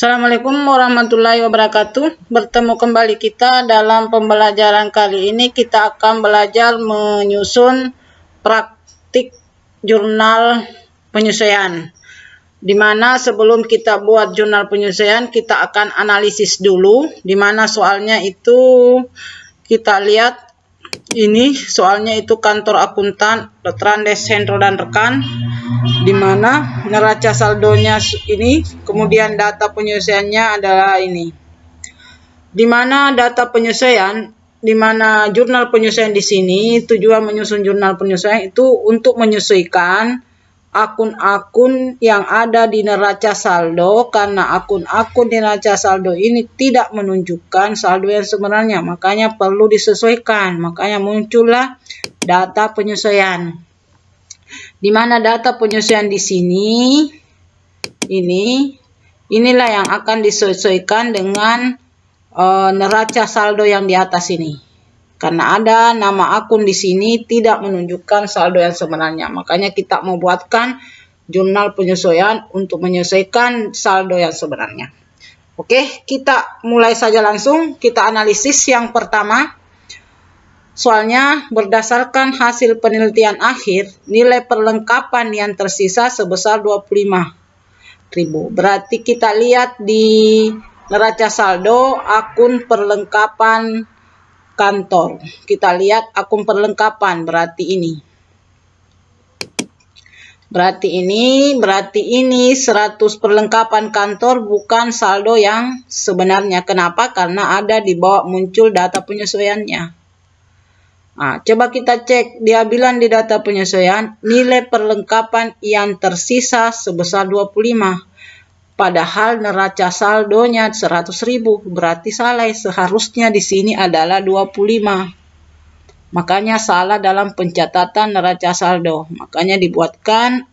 Assalamualaikum warahmatullahi wabarakatuh. Bertemu kembali kita dalam pembelajaran kali ini. Kita akan belajar menyusun praktik jurnal penyesuaian. Dimana sebelum kita buat jurnal penyesuaian, kita akan analisis dulu. Dimana soalnya itu kita lihat ini soalnya itu kantor akuntan, Trandes Hendro dan rekan, di mana neraca saldonya ini, kemudian data penyesuaiannya adalah ini. Di mana data penyesuaian, di mana jurnal penyesuaian di sini, tujuan menyusun jurnal penyesuaian itu untuk menyesuaikan akun-akun yang ada di neraca saldo, karena akun-akun di neraca saldo ini tidak menunjukkan saldo yang sebenarnya, makanya perlu disesuaikan, makanya muncullah data penyesuaian. Di mana data penyesuaian di sini, inilah yang akan disesuaikan dengan neraca saldo yang di atas ini. Karena ada nama akun di sini tidak menunjukkan saldo yang sebenarnya. Makanya kita membuatkan jurnal penyesuaian untuk menyesuaikan saldo yang sebenarnya. Oke, kita mulai saja langsung. Kita analisis yang pertama. Soalnya berdasarkan hasil penelitian akhir, nilai perlengkapan yang tersisa sebesar 25.000. Berarti kita lihat di neraca saldo akun perlengkapan kantor. Kita lihat akun perlengkapan, berarti ini. Berarti ini 100 perlengkapan kantor, bukan saldo yang sebenarnya. Kenapa? Karena ada di bawah muncul data penyesuaiannya. Nah, coba kita cek, dia bilang di data penyesuaian nilai perlengkapan yang tersisa sebesar 25. Padahal neraca saldonya 100.000, berarti salah. Seharusnya di sini adalah 25. Makanya salah dalam pencatatan neraca saldo. Makanya dibuatkan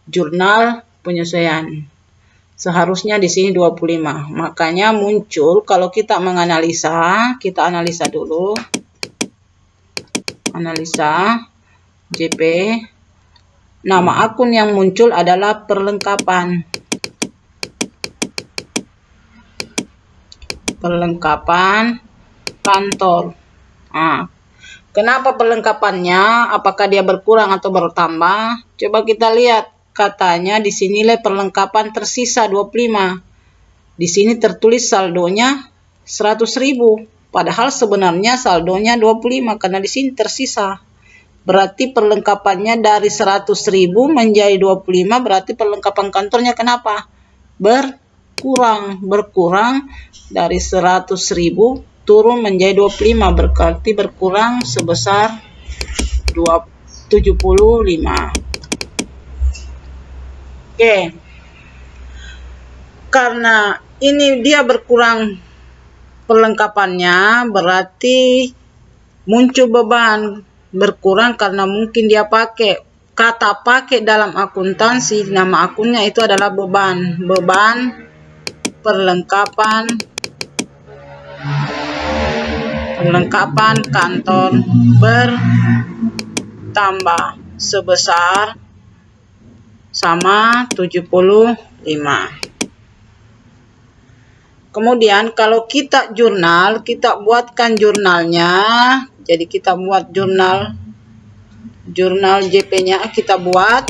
jurnal penyesuaian. Seharusnya di sini 25. Makanya muncul kalau kita menganalisa, kita analisa dulu. Analisa JP. Nama akun yang muncul adalah perlengkapan kantor. Nah, kenapa perlengkapannya? Apakah dia berkurang atau bertambah? Coba kita lihat. Katanya di sini nilai perlengkapan tersisa 25. Di sini tertulis saldonya 100.000. Padahal sebenarnya saldonya 25 karena di sini tersisa. Berarti perlengkapannya dari 100.000 menjadi 25, berarti perlengkapan kantornya kenapa? Berkurang dari 100.000 turun menjadi 25, berarti berkurang sebesar 75. Oke. Karena ini dia berkurang perlengkapannya, berarti muncul beban berkurang karena mungkin dia pakai kata pakai dalam akuntansi, nama akunnya itu adalah beban perlengkapan kantor bertambah sebesar sama 75. Kemudian kalau kita jurnal, kita buatkan jurnalnya. Jadi kita buat jurnal JP-nya kita buat.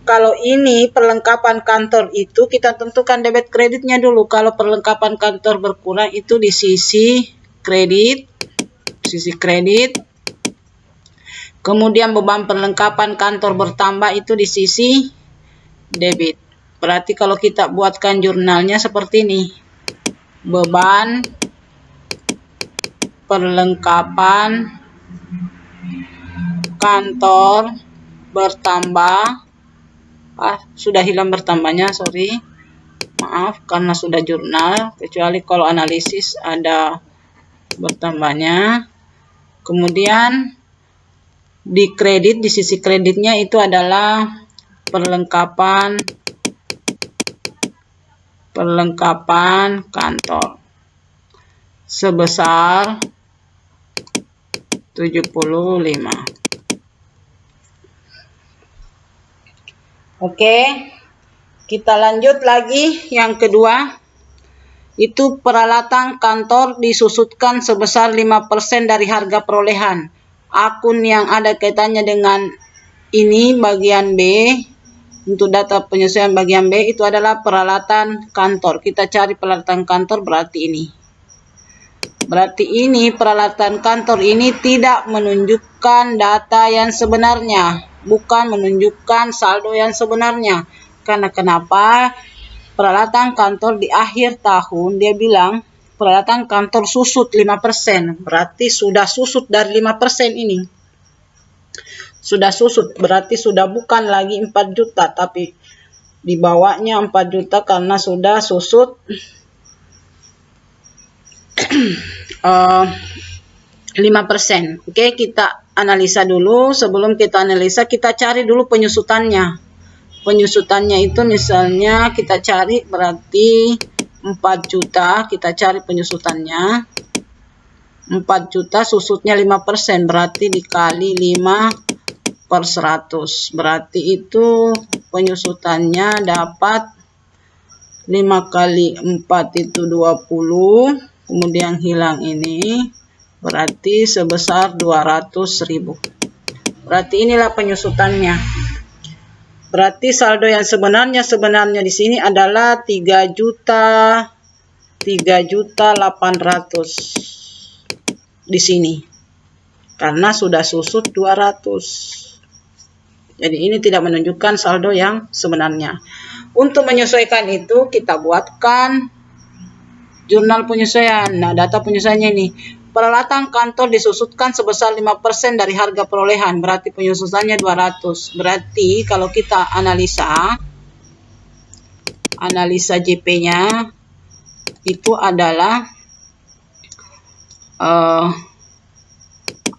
Kalau ini perlengkapan kantor itu kita tentukan debit kreditnya dulu. Kalau perlengkapan kantor berkurang itu di sisi kredit. Kemudian beban perlengkapan kantor bertambah itu di sisi debit. Berarti kalau kita buatkan jurnalnya seperti ini. Beban perlengkapan kantor bertambah. Sudah hilang bertambahnya, sorry. Maaf, karena sudah jurnal, kecuali kalau analisis ada bertambahnya. Kemudian di kredit, di sisi kreditnya itu adalah perlengkapan kantor sebesar 75. Oke, kita lanjut lagi. Yang kedua, itu peralatan kantor disusutkan sebesar 5% dari harga perolehan. Akun yang ada kaitannya dengan ini bagian B, untuk data penyesuaian bagian B itu adalah peralatan kantor. Kita cari peralatan kantor, berarti ini. Berarti ini peralatan kantor ini tidak menunjukkan data yang sebenarnya, bukan menunjukkan saldo yang sebenarnya. Karena kenapa? Peralatan kantor di akhir tahun dia bilang peralatan kantor susut 5%. Berarti sudah susut dari 5% ini. Sudah susut, berarti sudah bukan lagi 4 juta, tapi dibawanya 4 juta karena sudah susut 5%. Oke, kita analisa dulu. Sebelum kita analisa, kita cari dulu penyusutannya. Penyusutannya itu misalnya kita cari berarti 4 juta, kita cari penyusutannya. 4 juta susutnya 5%, berarti dikali 5/100. Berarti itu penyusutannya dapat 5 kali 4 itu 20, kemudian hilang ini, berarti sebesar 200.000. Berarti inilah penyusutannya. Berarti saldo yang sebenarnya di sini adalah 3.800.000 di sini. Karena sudah susut 200. Jadi ini tidak menunjukkan saldo yang sebenarnya. Untuk menyesuaikan itu kita buatkan jurnal penyesuaian. Nah, data penyesuaiannya ini. Peralatan kantor disusutkan sebesar 5% dari harga perolehan, berarti penyusutannya 200. Berarti kalau kita analisa JP-nya itu adalah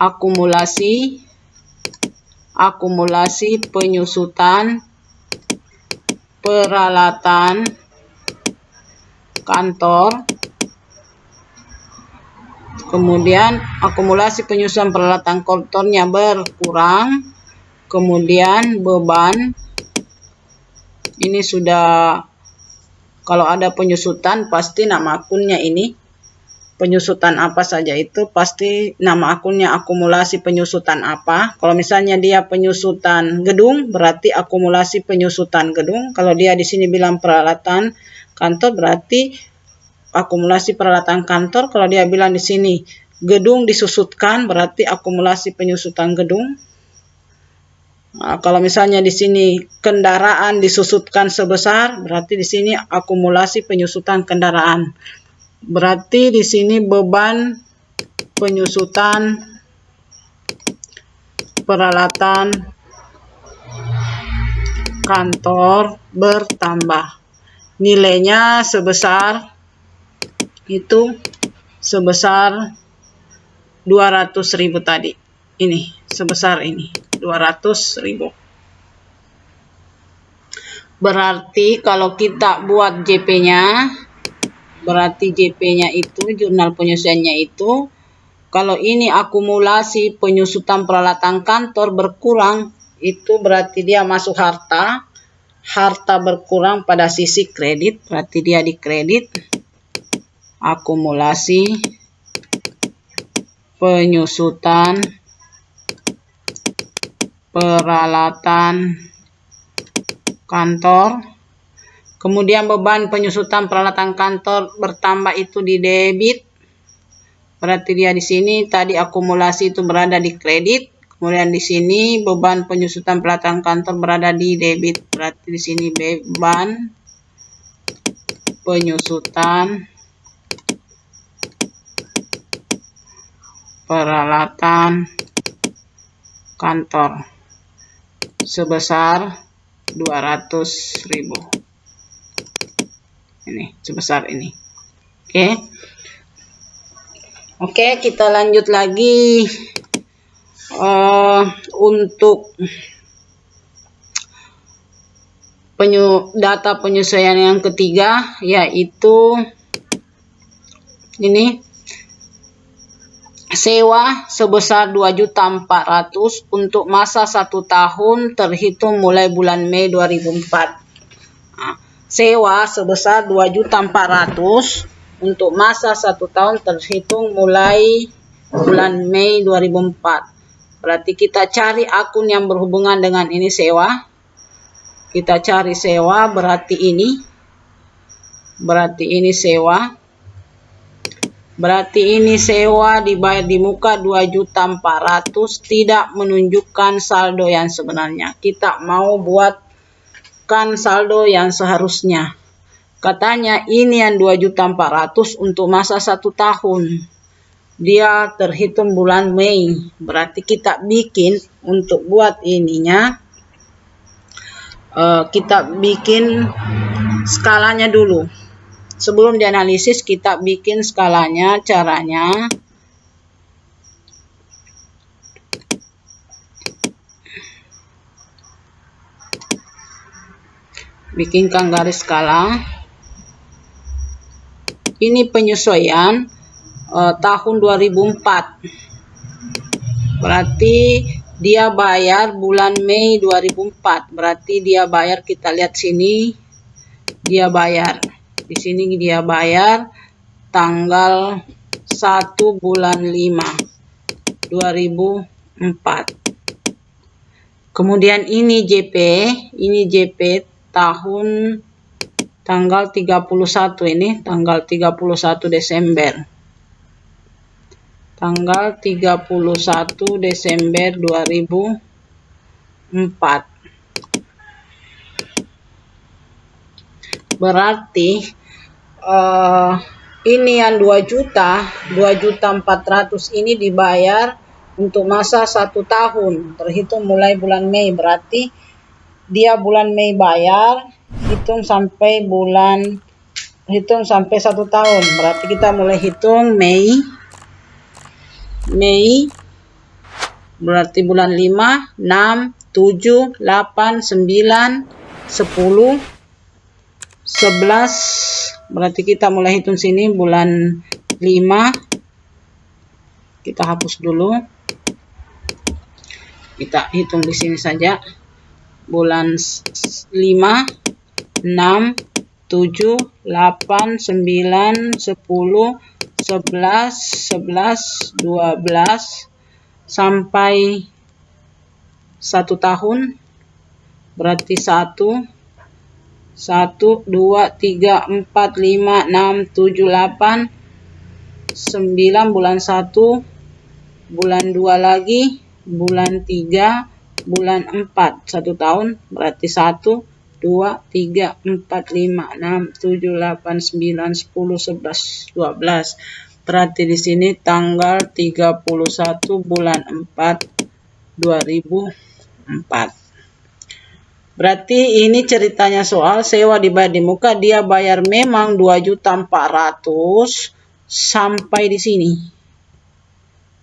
akumulasi penyusutan peralatan kantor, kemudian akumulasi penyusutan peralatan kantornya berkurang, kemudian beban ini sudah, kalau ada penyusutan pasti nama akunnya ini, penyusutan apa saja itu pasti nama akunnya akumulasi penyusutan apa. Kalau misalnya dia penyusutan gedung, berarti akumulasi penyusutan gedung. Kalau dia di sini bilang peralatan kantor, berarti akumulasi peralatan kantor. Kalau dia bilang di sini gedung disusutkan, berarti akumulasi penyusutan gedung. Nah, kalau misalnya di sini kendaraan disusutkan sebesar, berarti di sini akumulasi penyusutan kendaraan. Berarti di sini beban penyusutan peralatan kantor bertambah. Nilainya sebesar 200.000 tadi. Ini sebesar ini 200.000. Berarti kalau kita buat JP-nya, berarti JP-nya itu jurnal penyesuaiannya itu, kalau ini akumulasi penyusutan peralatan kantor berkurang, itu berarti dia masuk harta berkurang pada sisi kredit, berarti dia di kredit. Akumulasi penyusutan peralatan kantor, kemudian beban penyusutan peralatan kantor bertambah itu di debit, berarti dia di sini tadi akumulasi itu berada di kredit, kemudian di sini beban penyusutan peralatan kantor berada di debit, berarti di sini beban penyusutan peralatan kantor sebesar 200.000. Ini sebesar ini. Oke, kita lanjut lagi untuk data penyesuaian yang ketiga, yaitu ini sewa sebesar 2.400.000 untuk masa 1 tahun terhitung mulai bulan Mei 2004. Sewa sebesar 2.400.000 untuk masa 1 tahun terhitung mulai bulan Mei 2004. Berarti kita cari akun yang berhubungan dengan ini sewa. Kita cari sewa, berarti ini sewa. Berarti ini sewa dibayar di muka 2.400.000, tidak menunjukkan saldo yang sebenarnya. Kita mau buatkan saldo yang seharusnya. Katanya ini yang 2.400.000 untuk masa 1 tahun. Dia terhitung bulan Mei. Berarti kita bikin untuk buat ininya. Kita bikin skalanya dulu. Sebelum dianalisis kita bikin skalanya. Caranya bikinkan garis skala. Ini penyesuaian tahun 2004. Berarti dia bayar bulan Mei 2004. Berarti dia bayar, kita lihat sini. Dia bayar. Di sini dia bayar tanggal 1 bulan 5 2004. Kemudian ini JP tahun tanggal 31, ini tanggal 31 Desember. Tanggal 31 Desember 2004. Berarti ini yang 2.400.000 ini dibayar untuk masa 1 tahun terhitung mulai bulan Mei. Berarti dia bulan Mei bayar, hitung sampai 1 tahun. Berarti kita mulai hitung Mei, berarti bulan 5, 6, 7, 8, 9, 10, 11. Berarti kita mulai hitung sini bulan 5. Kita hapus dulu. Kita hitung di sini saja. Bulan 5, 6, 7, 8, 9, 10, 11, 12 sampai 1 tahun. Berarti 1, 2, 3, 4, 5, 6, 7, 8, 9 bulan 1, bulan 2 lagi, bulan 3, bulan 4, 1 tahun. Berarti 1, 2, 3, 4, 5, 6, 7, 8, 9, 10, 11, 12. Berarti di sini tanggal 31 bulan 4 2004. Berarti ini ceritanya soal sewa dibayar di muka. Dia bayar memang 2.400.000 sampai di sini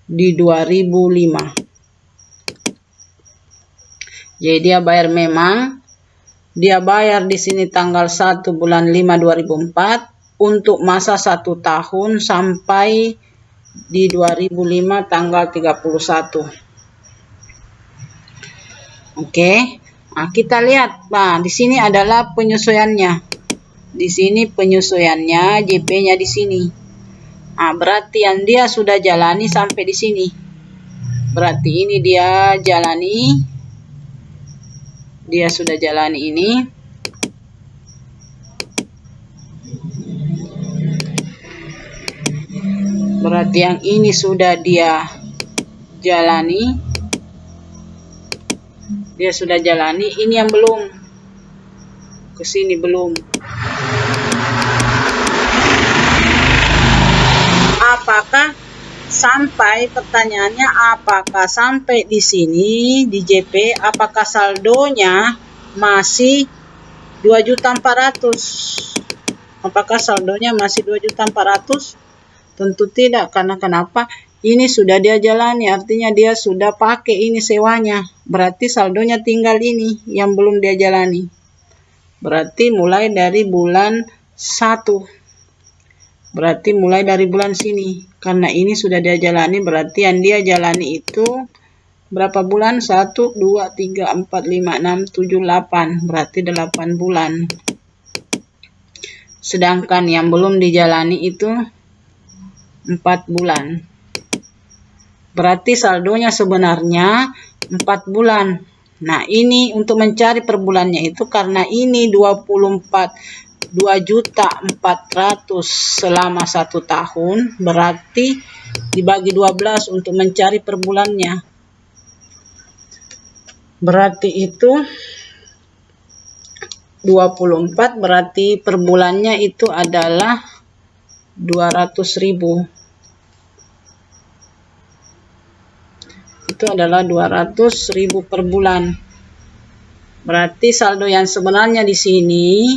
di 2005. Jadi dia bayar memang, dia bayar di sini tanggal 1 bulan 5 2004 untuk masa 1 tahun sampai di 2005 tanggal 31. Oke. Nah, kita lihat. Nah, di sini adalah penyesuaiannya. Di sini penyesuaiannya, JP-nya di sini. Nah, berarti yang dia sudah jalani sampai di sini. Berarti ini dia jalani. Dia sudah jalani ini. Berarti yang ini sudah dia jalani. Dia sudah jalani, ini yang belum. Ke sini belum. Apakah sampai, pertanyaannya apakah sampai di sini di JP, apakah saldonya masih 2.400.000? Apakah saldonya masih 2.400.000? Tentu tidak, karena kenapa? Ini sudah dia jalani, artinya dia sudah pakai ini sewanya. Berarti saldonya tinggal ini yang belum dia jalani. Berarti mulai dari bulan 1. Berarti mulai dari bulan sini. Karena ini sudah dia jalani, berarti yang dia jalani itu berapa bulan? 1, 2, 3, 4, 5, 6, 7, 8. Berarti 8 bulan. Sedangkan yang belum dijalani itu 4 bulan. Berarti saldonya sebenarnya 4 bulan. Nah, ini untuk mencari per bulannya itu karena ini 2.400.000 selama 1 tahun, berarti dibagi 12 untuk mencari per bulannya. Berarti itu 24, berarti per bulannya itu adalah 200.000. Itu adalah 200.000 per bulan. Berarti saldo yang sebenarnya di sini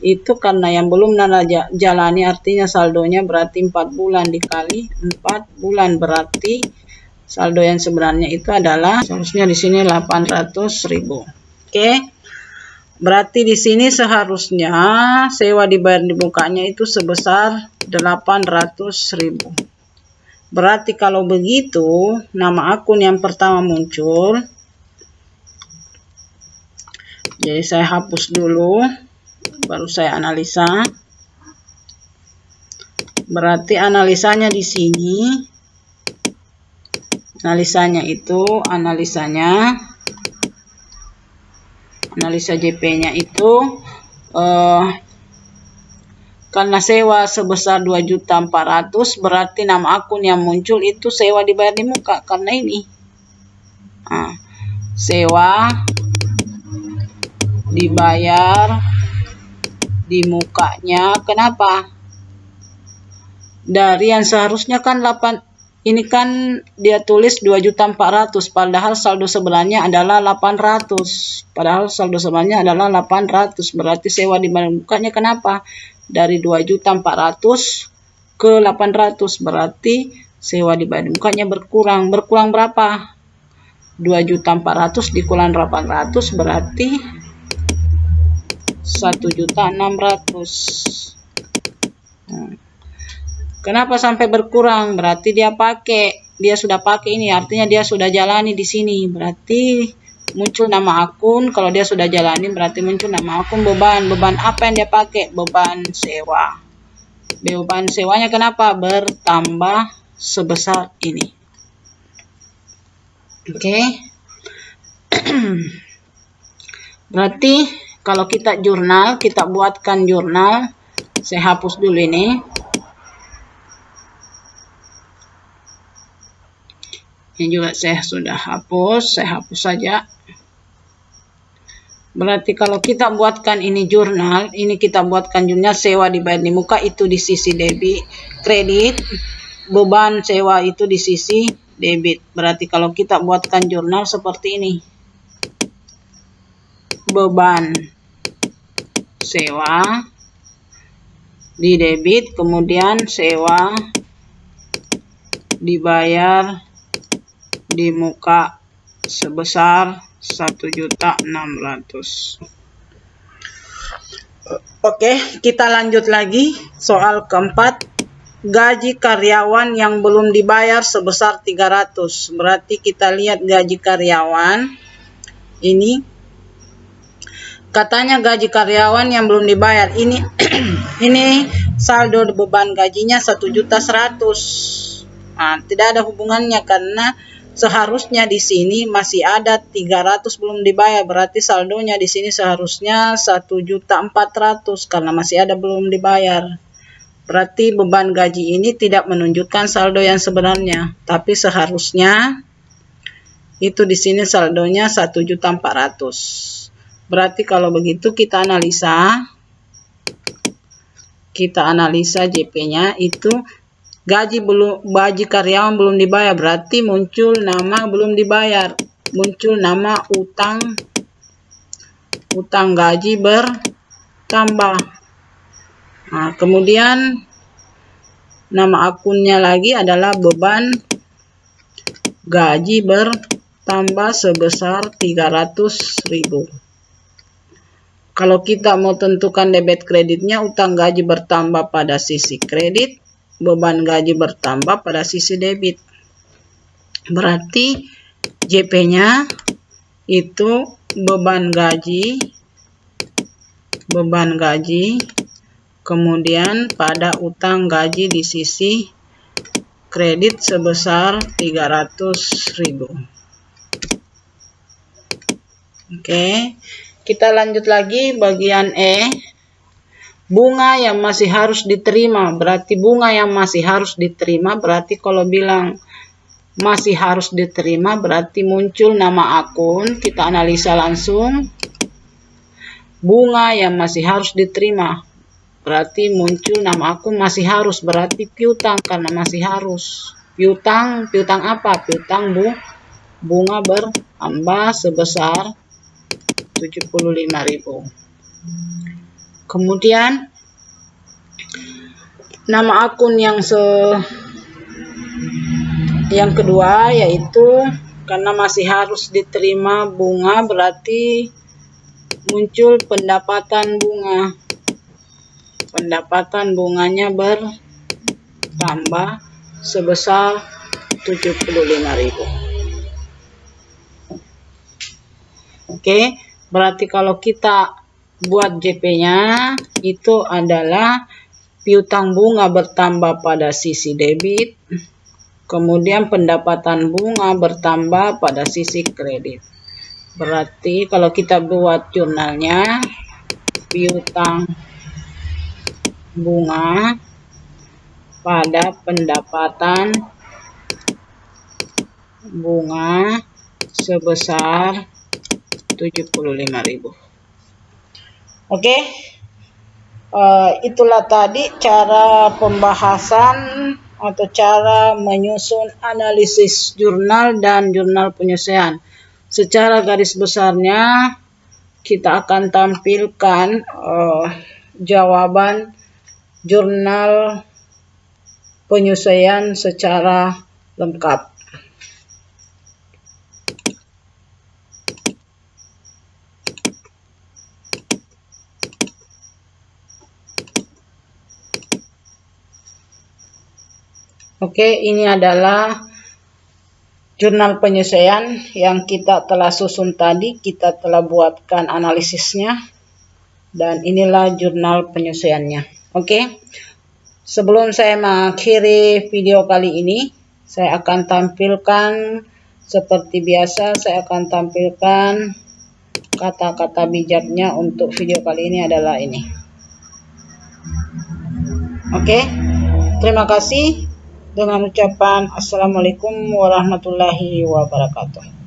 itu karena yang belum jalani, artinya saldonya berarti 4 bulan dikali 4 bulan, berarti saldo yang sebenarnya itu adalah seharusnya di sini 800.000. Oke. Berarti di sini seharusnya sewa dibayar di mukanya itu sebesar 800.000. Berarti kalau begitu, nama akun yang pertama muncul. Jadi saya hapus dulu, baru saya analisa. Berarti analisanya di sini, analisa JP-nya itu karena sewa sebesar 2.400.000, berarti nama akun yang muncul itu sewa dibayar di muka, karena ini sewa dibayar di mukanya. Kenapa? Dari yang seharusnya kan 8, ini kan dia tulis 2.400.000, padahal saldo sebenarnya adalah 800. Berarti sewa dibayar di mukanya. Kenapa? Dari 2.400.000 ke 800, berarti sewa dibayar di mukanya berkurang. Berkurang berapa? 2.400.000 dikurang 800, berarti 1.600.000. Kenapa sampai berkurang? Berarti dia sudah pakai ini, artinya dia sudah jalani di sini. Berarti muncul nama akun. Kalau dia sudah jalani, berarti muncul nama akun. Beban apa yang dia pakai? Beban sewa. Beban sewanya kenapa? Bertambah sebesar ini. Oke. Berarti kalau kita buatkan jurnal. Saya hapus dulu ini. Ini juga saya sudah hapus. Saya hapus saja. Berarti kalau kita buatkan ini jurnal, sewa dibayar di muka itu di sisi kredit, beban sewa itu di sisi debit. Berarti kalau kita buatkan jurnal seperti ini, beban sewa di debit, kemudian sewa dibayar di muka sebesar 1.600.000. Oke, kita lanjut lagi. Soal keempat, gaji karyawan yang belum dibayar sebesar 300. Berarti kita lihat gaji karyawan. Ini katanya gaji karyawan yang belum dibayar. Ini ini saldo beban gajinya 1.100.000. Nah, tidak ada hubungannya karena seharusnya di sini masih ada 300 belum dibayar, berarti saldonya di sini seharusnya 1.400.000 karena masih ada belum dibayar. Berarti beban gaji ini tidak menunjukkan saldo yang sebenarnya, tapi seharusnya itu di sini saldonya 1.400.000. Berarti kalau begitu kita analisa JP-nya itu gaji karyawan belum dibayar, berarti muncul nama belum dibayar, muncul nama utang gaji bertambah. Nah, kemudian nama akunnya lagi adalah beban gaji bertambah sebesar 300.000. Kalau kita mau tentukan debit kreditnya, utang gaji bertambah pada sisi kredit, beban gaji bertambah pada sisi debit. Berarti JP-nya itu beban gaji, kemudian pada utang gaji di sisi kredit sebesar 300.000. Oke, kita lanjut lagi bagian E. Bunga yang masih harus diterima, berarti bunga yang masih harus diterima, berarti kalau bilang masih harus diterima, berarti muncul nama akun, kita analisa langsung. Bunga yang masih harus diterima, berarti muncul nama akun masih harus, berarti piutang karena masih harus. Piutang apa? Piutang bunga bertambah sebesar 75.000. Kemudian nama akun yang kedua yaitu karena masih harus diterima bunga, berarti muncul pendapatan bunga. Pendapatan bunganya bertambah sebesar 75.000. Oke, berarti kalau kita buat JP-nya itu adalah piutang bunga bertambah pada sisi debit, kemudian pendapatan bunga bertambah pada sisi kredit. Berarti kalau kita buat jurnalnya, piutang bunga pada pendapatan bunga sebesar 75.000. Oke, itulah tadi cara pembahasan atau cara menyusun analisis jurnal dan jurnal penyelesaian. Secara garis besarnya kita akan tampilkan jawaban jurnal penyelesaian secara lengkap. Oke, ini adalah jurnal penyelesaian yang kita telah susun tadi, kita telah buatkan analisisnya, dan inilah jurnal penyelesaiannya. Oke, sebelum saya mengakhiri video kali ini, saya akan tampilkan seperti biasa, saya akan tampilkan kata-kata bijaknya untuk video kali ini adalah ini. Oke, terima kasih. Dengan ucapan Assalamualaikum warahmatullahi wabarakatuh.